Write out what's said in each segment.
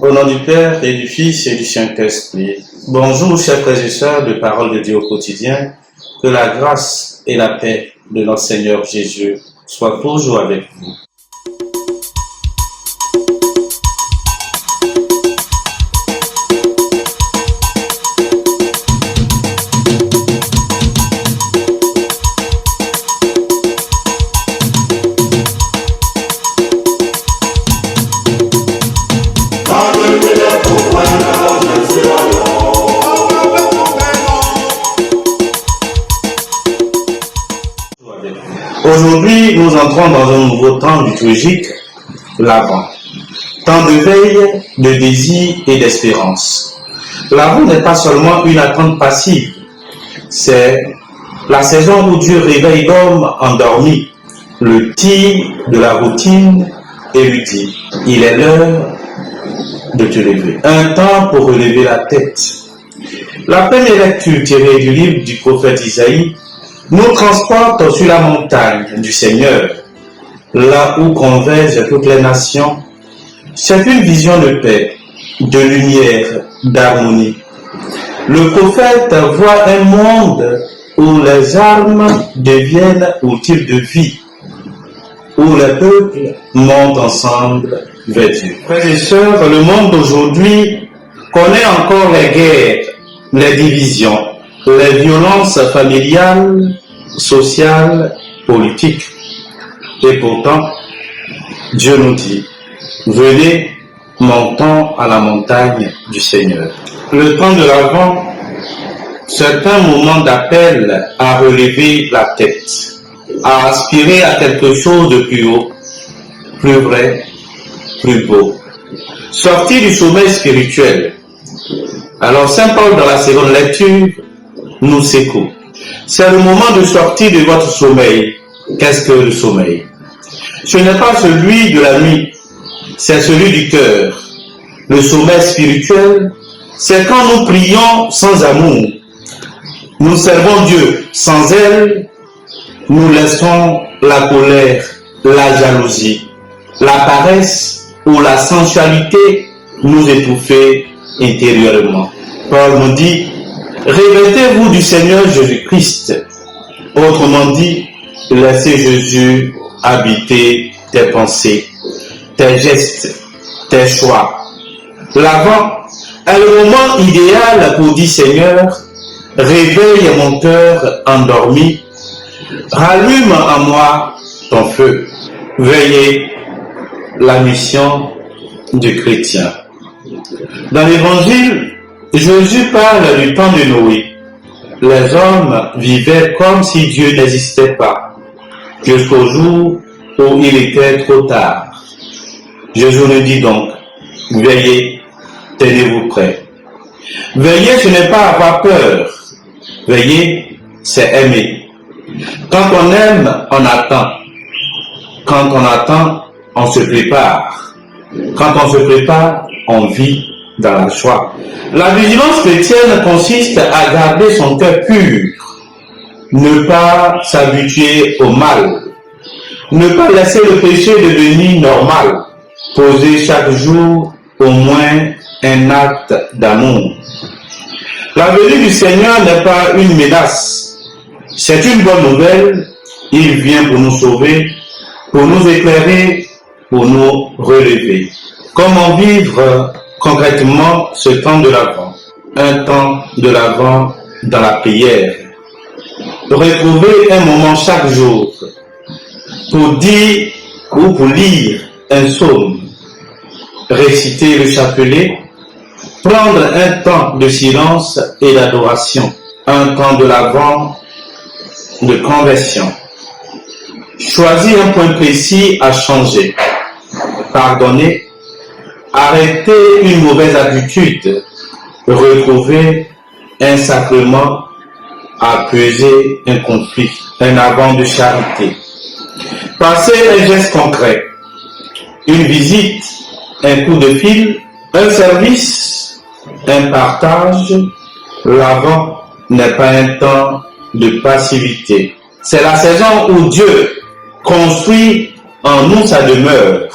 Au nom du Père et du Fils et du Saint-Esprit. Bonjour, chers frères et sœurs de Parole de Dieu au quotidien. Que la grâce et la paix de notre Seigneur Jésus soient toujours avec vous. Aujourd'hui, nous entrons dans un nouveau temps liturgique, l'Avent. Temps de veille, de désir et d'espérance. L'Avent n'est pas seulement une attente passive, c'est la saison où Dieu réveille l'homme endormi, le tire de la routine et lui dit « Il est l'heure de te lever ». Un temps pour relever la tête. La première lecture tirée du livre du prophète Isaïe nous transporte sur la montagne du Seigneur, là où convergent toutes les nations. C'est une vision de paix, de lumière, d'harmonie. Le prophète voit un monde où les armes deviennent outils de vie, où les peuples montent ensemble vers Dieu. Frères et sœurs, le monde d'aujourd'hui connaît encore les guerres, les divisions, les violences familiales, sociales, politiques. Et pourtant, Dieu nous dit, venez, montons à la montagne du Seigneur. Le temps de l'Avent, c'est un moment d'appel à relever la tête, à aspirer à quelque chose de plus haut, plus vrai, plus beau. Sortir du sommeil spirituel. Alors Saint Paul, dans la seconde lecture, nous secoue. C'est le moment de sortir de votre sommeil. Qu'est-ce que le sommeil? Ce n'est pas celui de la nuit, c'est celui du cœur. Le sommeil spirituel, c'est quand nous prions sans amour. Nous servons Dieu sans elle, nous laissons la colère, la jalousie, la paresse ou la sensualité nous étouffer intérieurement. Paul nous dit, revêtez-vous du Seigneur Jésus-Christ. Autrement dit, laissez Jésus habiter tes pensées, tes gestes, tes choix. L'Avent est le moment idéal pour dire Seigneur, réveille mon cœur endormi, rallume en moi ton feu. Veillez la mission du chrétien. Dans l'Évangile, Jésus parle du temps de Noé. Les hommes vivaient comme si Dieu n'existait pas, jusqu'au jour où il était trop tard. Jésus nous dit donc, veillez, tenez-vous prêts. Veiller, ce n'est pas avoir peur. Veiller, c'est aimer. Quand on aime, on attend. Quand on attend, on se prépare. Quand on se prépare, on vit dans la joie. La vigilance chrétienne consiste à garder son cœur pur, ne pas s'habituer au mal, ne pas laisser le péché devenir normal, poser chaque jour au moins un acte d'amour. La venue du Seigneur n'est pas une menace, c'est une bonne nouvelle. Il vient pour nous sauver, pour nous éclairer, pour nous relever. Comment vivre concrètement ce temps de l'Avent? Un temps de l'Avent dans la prière. Retrouver un moment chaque jour pour dire ou pour lire un psaume, réciter le chapelet, prendre un temps de silence et d'adoration, un temps de l'Avent de conversion. Choisir un point précis à changer, pardonner, arrêter une mauvaise habitude, retrouver un sacrement, apaiser un conflit, un Avent de charité. Passer un geste concret, une visite, un coup de fil, un service, un partage. L'Avent n'est pas un temps de passivité. C'est la saison où Dieu construit en nous sa demeure.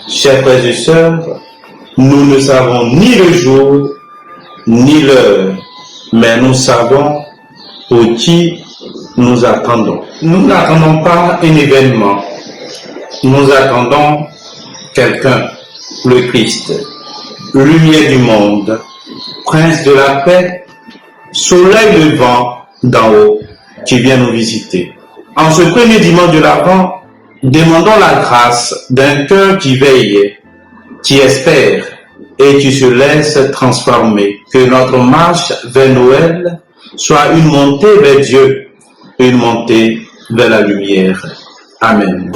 Chers frères et sœurs, Nous ne savons ni le jour, ni l'heure, mais nous savons pour qui nous attendons. Nous n'attendons pas un événement, nous attendons quelqu'un, le Christ, lumière du monde, prince de la paix, soleil levant d'en haut, qui vient nous visiter. En ce premier dimanche de l'Avent, demandons la grâce d'un cœur qui veille, qui espère et qui se laisse transformer. Que notre marche vers Noël soit une montée vers Dieu, une montée vers la lumière. Amen.